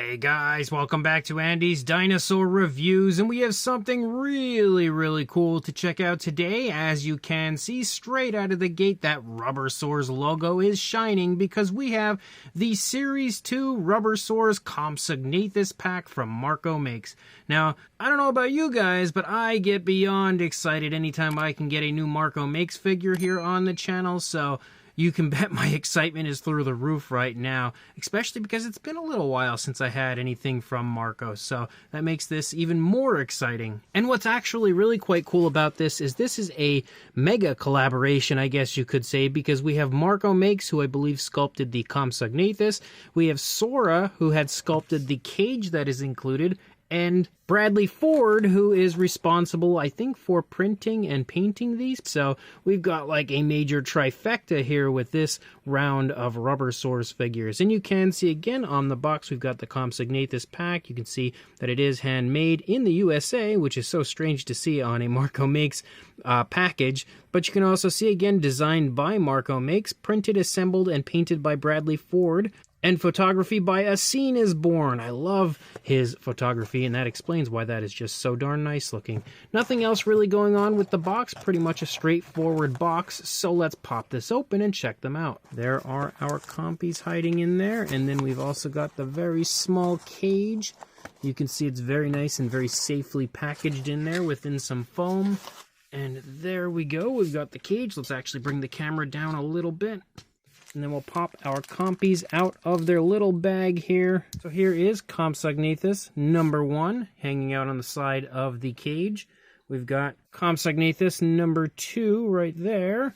Hey guys, welcome back to Andy's Dinosaur Reviews, and we have something really cool to check out today. As you can see straight out of the gate, that Rubbersaurs logo is shining because we have the Series 2 Rubbersaurs Compsognathus pack from Marco Makes. Now, I don't know about you guys, but I get beyond excited anytime I can get a new Marco Makes figure here on the channel, so you can bet my excitement is through the roof right now, especially because it's been a little while since I had anything from Marco, so that makes this even more exciting. And what's actually really quite cool about this is a mega collaboration, I guess you could say, because we have Marco Makes, who I believe sculpted the Compsognathus, we have Sora, who had sculpted the cage that is included, and Bradley Ford, who is responsible, I think, for printing and painting these. So we've got like a major trifecta here with this round of Rubbersaurs figures. And you can see again on the box, we've got the Compsognathus pack. You can see that it is handmade in the USA, which is so strange to see on a Marco Makes package. But you can also see again, designed by Marco Makes, printed, assembled, and painted by Bradley Ford. And photography by A Scene Is Born. I love his photography, and that explains why that is just so darn nice looking. Nothing else really going on with the box, pretty much a straightforward box, so let's pop this open and check them out. There are our compies hiding in there, and then we've also got the very small cage. You can see it's very nice and very safely packaged in there within some foam. And there we go, we've got the cage. Let's actually bring the camera down a little bit. And then we'll pop our compies out of their little bag here. So here is Compsognathus number 1 hanging out on the side of the cage. We've got Compsognathus number 2 right there.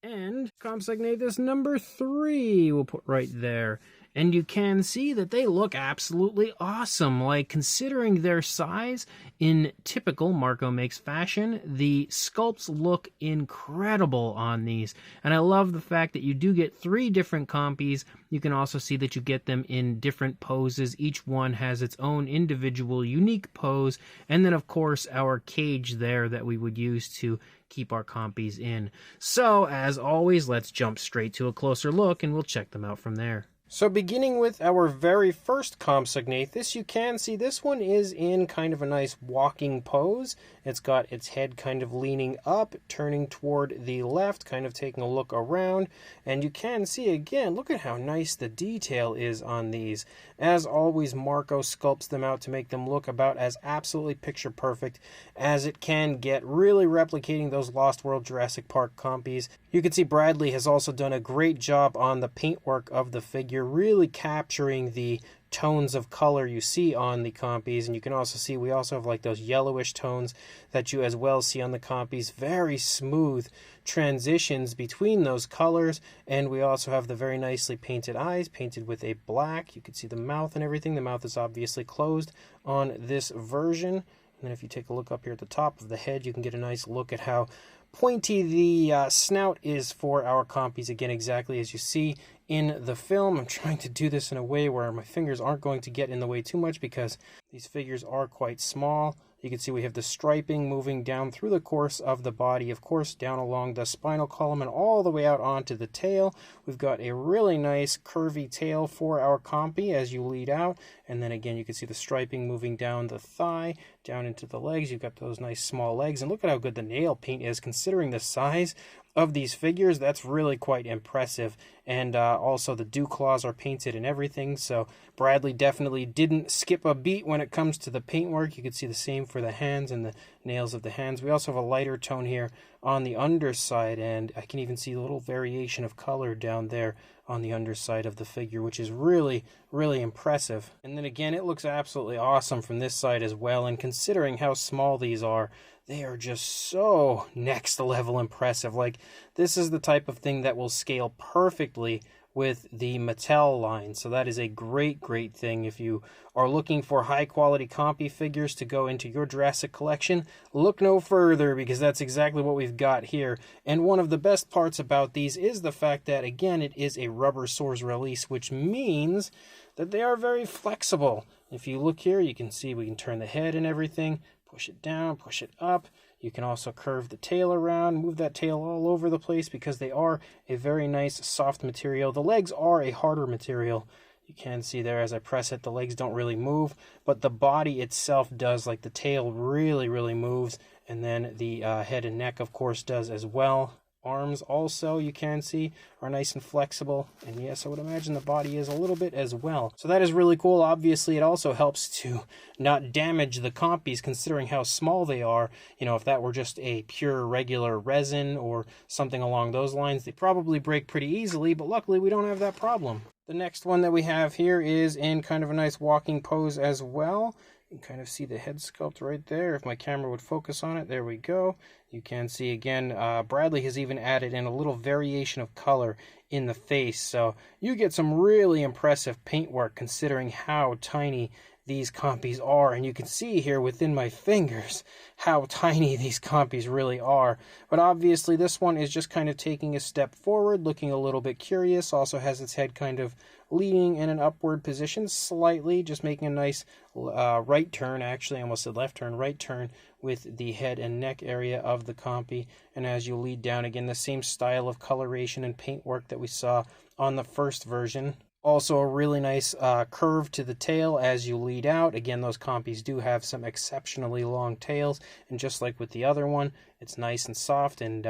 And Compsognathus number 3 we'll put right there. And you can see that they look absolutely awesome. Like, considering their size in typical Marco Makes fashion, the sculpts look incredible on these. And I love the fact that you do get 3 different compies. You can also see that you get them in different poses. Each one has its own individual unique pose. And then, of course, our cage there that we would use to keep our compies in. So, as always, let's jump straight to a closer look and we'll check them out from there. So beginning with our very first Compsognathus, you can see this one is in kind of a nice walking pose. It's got its head kind of leaning up, turning toward the left, kind of taking a look around. And you can see again, look at how nice the detail is on these. As always, Marco sculpts them out to make them look about as absolutely picture perfect as it can get, really replicating those Lost World Jurassic Park compies. You can see Bradley has also done a great job on the paintwork of the figure, really capturing the tones of color you see on the compies. And you can also see we also have like those yellowish tones that you as well see on the compies. Very smooth transitions between those colors. And we also have the very nicely painted eyes, painted with a black. You can see the mouth and everything. The mouth is obviously closed on this version. And then if you take a look up here at the top of the head, you can get a nice look at how pointy the snout is for our compies, again exactly as you see in the film. I'm trying to do this in a way where my fingers aren't going to get in the way too much because these figures are quite small. You can see we have the striping moving down through the course of the body, of course, down along the spinal column and all the way out onto the tail. We've got a really nice curvy tail for our compy as you lead out. And then again, you can see the striping moving down the thigh, down into the legs. You've got those nice small legs. And look at how good the nail paint is considering the size of these figures. That's really quite impressive. And also the dew claws are painted and everything, so Bradley definitely didn't skip a beat when it comes to the paintwork. You can see the same for the hands and the nails of the hands. We also have a lighter tone here on the underside, and I can even see a little variation of color down there on the underside of the figure, which is really impressive. And then again, it looks absolutely awesome from this side as well, and considering how small these are, they are just so next level impressive. Like, this is the type of thing that will scale perfectly with the Mattel line. So that is a great thing. If you are looking for high quality compy figures to go into your Jurassic collection, look no further, because that's exactly what we've got here. And one of the best parts about these is the fact that, again, it is a Rubbersaurs release, which means that they are very flexible. If you look here, you can see we can turn the head and everything, push it down, push it up. You can also curve the tail around, move that tail all over the place because they are a very nice soft material. The legs are a harder material. You can see there as I press it, the legs don't really move, but the body itself does, like the tail really moves, and then the head and neck, of course, does as well. Arms also, you can see, are nice and flexible, and yes, I would imagine the body is a little bit as well. So that is really cool. Obviously, it also helps to not damage the compies, considering how small they are. You know, if that were just a pure regular resin or something along those lines, they probably break pretty easily, but luckily we don't have that problem. The next one that we have here is in kind of a nice walking pose as well. You can kind of see the head sculpt right there. If my camera would focus on it, there we go. You can see again, Bradley has even added in a little variation of color in the face. So you get some really impressive paintwork considering how tiny these compies are, and you can see here within my fingers how tiny these compies really are. But obviously this one is just kind of taking a step forward, looking a little bit curious, also has its head kind of leaning in an upward position slightly, just making a nice right turn, actually I almost said left turn, right turn with the head and neck area of the compy. And as you lead down, again, the same style of coloration and paintwork that we saw on the first version. Also a really nice curve to the tail as you lead out. Again, those compies do have some exceptionally long tails, and just like with the other one, it's nice and soft and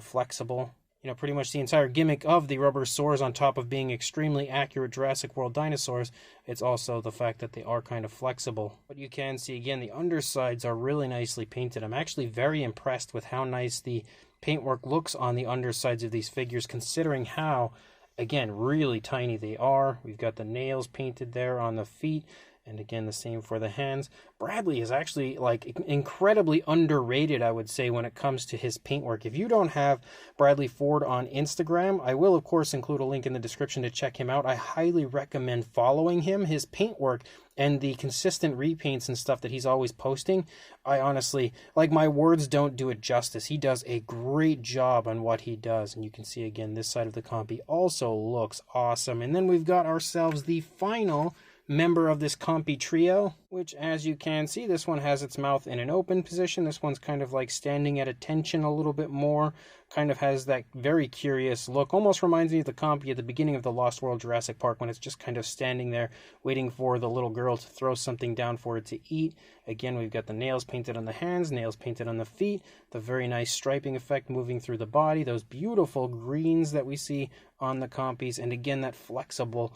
flexible. You know, pretty much the entire gimmick of the Rubbersaurs, on top of being extremely accurate Jurassic World dinosaurs, it's also the fact that they are kind of flexible. But you can see, again, the undersides are really nicely painted. I'm actually very impressed with how nice the paintwork looks on the undersides of these figures, considering how, again, really tiny they are. We've got the nails painted there on the feet, and again, the same for the hands. Bradley is actually, like, incredibly underrated, I would say, when it comes to his paintwork. If you don't have Bradley Ford on Instagram, I will, of course, include a link in the description to check him out. I highly recommend following him. His paintwork and the consistent repaints and stuff that he's always posting, I honestly, like, my words don't do it justice. He does a great job on what he does, and you can see, again, this side of the compy also looks awesome. And then we've got ourselves the final member of this compy trio, which, as you can see, this one has its mouth in an open position. This one's kind of like standing at attention a little bit more, kind of has that very curious look. Almost reminds me of the compy at the beginning of the Lost World Jurassic Park, when it's just kind of standing there waiting for the little girl to throw something down for it to eat. Again, we've got the nails painted on the hands, nails painted on the feet, the very nice striping effect moving through the body, those beautiful greens that we see on the compies, and again, that flexible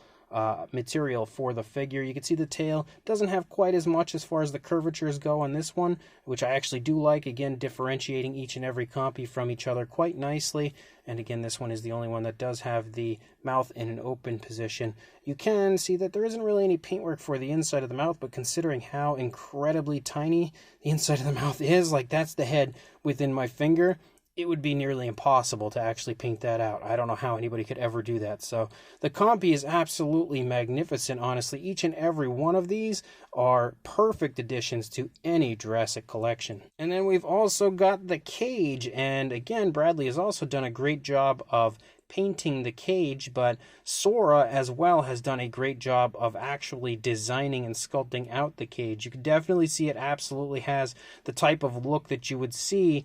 material for the figure. You can see the tail doesn't have quite as much as far as the curvatures go on this one, which I actually do like, again, differentiating each and every compy from each other quite nicely. And again, this one is the only one that does have the mouth in an open position. You can see that there isn't really any paintwork for the inside of the mouth, but considering how incredibly tiny the inside of the mouth is, like, that's the head within my finger, it would be nearly impossible to actually paint that out. I don't know how anybody could ever do that. So the compy is absolutely magnificent, honestly. Each and every one of these are perfect additions to any Jurassic collection. And then we've also got the cage, and again, Bradley has also done a great job of painting the cage, but Sora as well has done a great job of actually designing and sculpting out the cage. You can definitely see it absolutely has the type of look that you would see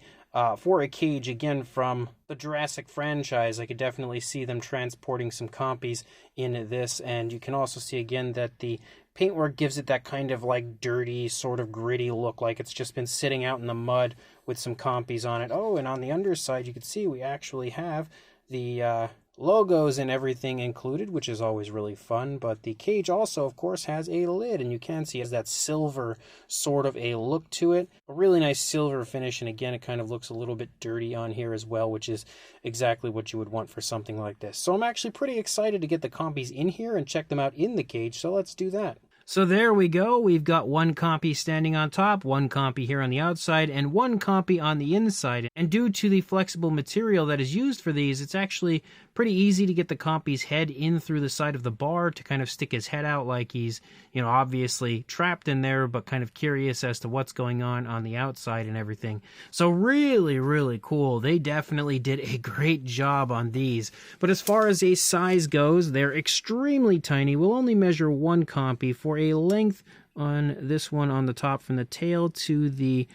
for a cage, again, from the Jurassic franchise. I could definitely see them transporting some compies in this, and you can also see, again, that the paintwork gives it that kind of, like, dirty, sort of gritty look, like it's just been sitting out in the mud with some compies on it. Oh, and on the underside, you can see we actually have the logos and everything included, which is always really fun. But the cage also, of course, has a lid, and you can see it has that silver sort of a look to it. A really nice silver finish, and again, it kind of looks a little bit dirty on here as well, which is exactly what you would want for something like this. So I'm actually pretty excited to get the compies in here and check them out in the cage, so let's do that. So there we go. We've got one compy standing on top, one compy here on the outside, and one compy on the inside. And due to the flexible material that is used for these, it's actually pretty easy to get the compy's head in through the side of the bar to kind of stick his head out like he's, obviously trapped in there, but kind of curious as to what's going on the outside and everything. So really, really cool. They definitely did a great job on these. But as far as a size goes, they're extremely tiny. We'll only measure one compy for a length on this one on the top from the tail to the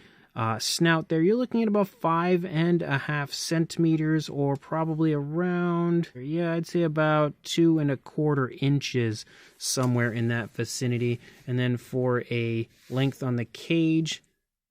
snout there, you're looking at about 5.5 centimeters, or probably around, yeah, I'd say about 2.25 inches, somewhere in that vicinity. And then for a length on the cage,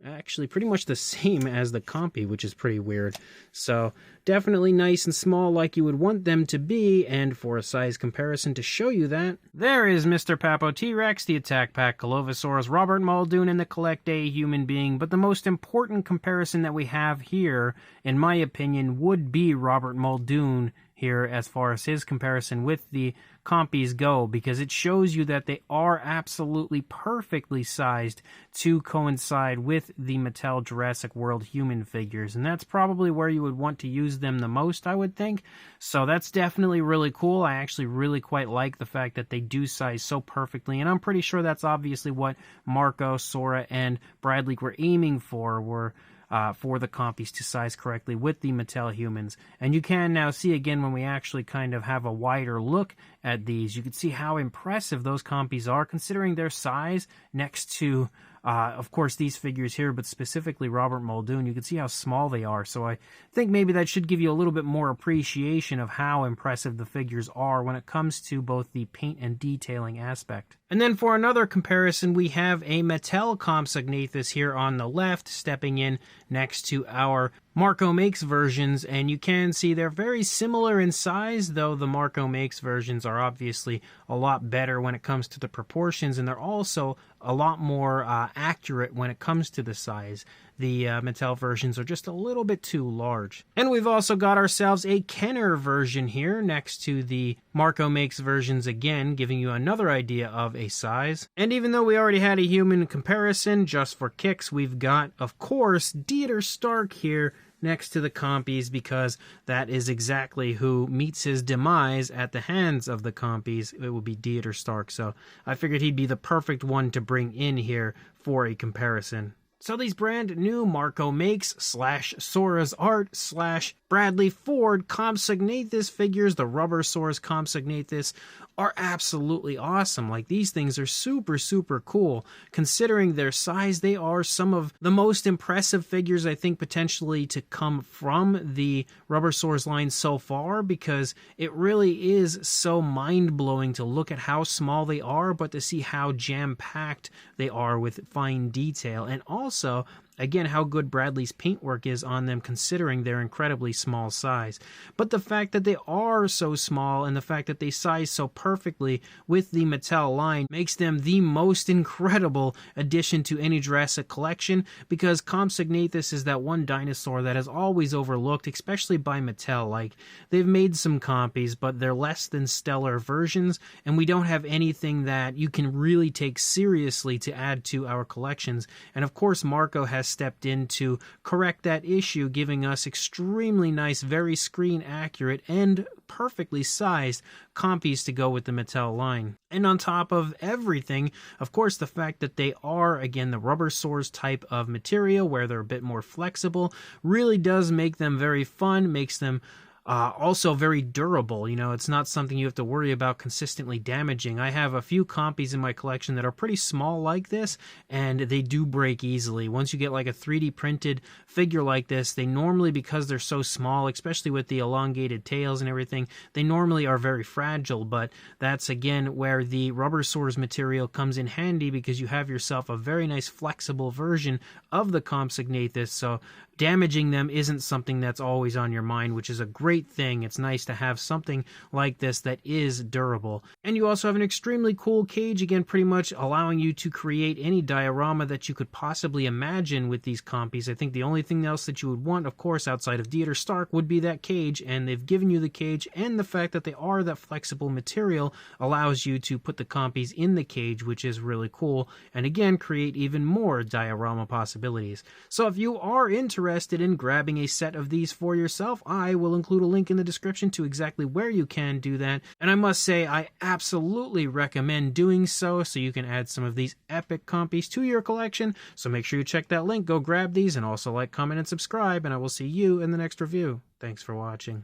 actually pretty much the same as the compy, which is pretty weird. So definitely nice and small like you would want them to be. And for a size comparison to show you that, there is Mr. Papo T-Rex, the Attack Pack Dilophosaurus, Robert Muldoon, and the Collect A Human Being. But the most important comparison that we have here, in my opinion, would be Robert Muldoon here as far as his comparison with the compies go, because it shows you that they are absolutely perfectly sized to coincide with the Mattel Jurassic World human figures, and that's probably where you would want to use them the most, I would think. So that's definitely really cool. I actually really quite like the fact that they do size so perfectly, and I'm pretty sure that's obviously what Marco, Sora, and Bradley were aiming for the compies to size correctly with the Mattel humans. And you can now see again when we actually kind of have a wider look at these, you can see how impressive those compies are considering their size next to of course these figures here, but specifically Robert Muldoon. You can see how small they are, so I think maybe that should give you a little bit more appreciation of how impressive the figures are when it comes to both the paint and detailing aspect. And then for another comparison, we have a Mattel Compsognathus here on the left, stepping in next to our Marco Makes versions, and you can see they're very similar in size, though the Marco Makes versions are obviously a lot better when it comes to the proportions, and they're also a lot more accurate when it comes to the size. The Mattel versions are just a little bit too large. And we've also got ourselves a Kenner version here next to the Marco Makes versions again, giving you another idea of a size. And even though we already had a human comparison, just for kicks, we've got, of course, Dieter Stark here next to the compies, because that is exactly who meets his demise at the hands of the compies. It would be Dieter Stark, so I figured he'd be the perfect one to bring in here for a comparison. So these brand new Marco Makes / Sora's Art / Bradley Ford Compsognathus figures, the Rubbersaurs Compsognathus, are absolutely awesome. Like, these things are super, super cool. Considering their size, they are some of the most impressive figures, I think, potentially to come from the Rubbersaurs line so far, because it really is so mind-blowing to look at how small they are, but to see how jam-packed they are with fine detail. And also, again, how good Bradley's paintwork is on them considering their incredibly small size. But the fact that they are so small and the fact that they size so perfectly with the Mattel line makes them the most incredible addition to any Jurassic collection, because Compsognathus is that one dinosaur that is always overlooked, especially by Mattel. Like, they've made some compies, but they're less than stellar versions, and we don't have anything that you can really take seriously to add to our collections. And of course, Marco has stepped in to correct that issue, giving us extremely nice, very screen accurate and perfectly sized compies to go with the Mattel line. And on top of everything, of course, the fact that they are, again, the Rubbersaurs type of material where they're a bit more flexible really does make them very fun, makes them also very durable. You know, it's not something you have to worry about consistently damaging. I have a few compies in my collection that are pretty small like this, and they do break easily. Once you get like a 3D printed figure like this, they normally, because they're so small, especially with the elongated tails and everything, they normally are very fragile. But that's again where the Rubbersaurs material comes in handy, because you have yourself a very nice flexible version of the Compsognathus, so damaging them isn't something that's always on your mind, which is a great thing. It's nice to have something like this that is durable. And you also have an extremely cool cage, again, pretty much allowing you to create any diorama that you could possibly imagine with these compies. I think the only thing else that you would want, of course, outside of Dieter Stark would be that cage, and they've given you the cage, and the fact that they are that flexible material allows you to put the compies in the cage, which is really cool, and again, create even more diorama possibilities. So if you are interested in grabbing a set of these for yourself, I will include a link in the description to exactly where you can do that. And I must say, I absolutely recommend doing so you can add some of these epic compies to your collection. So make sure you check that link, go grab these, and also like, comment, and subscribe, and I will see you in the next review. Thanks for watching.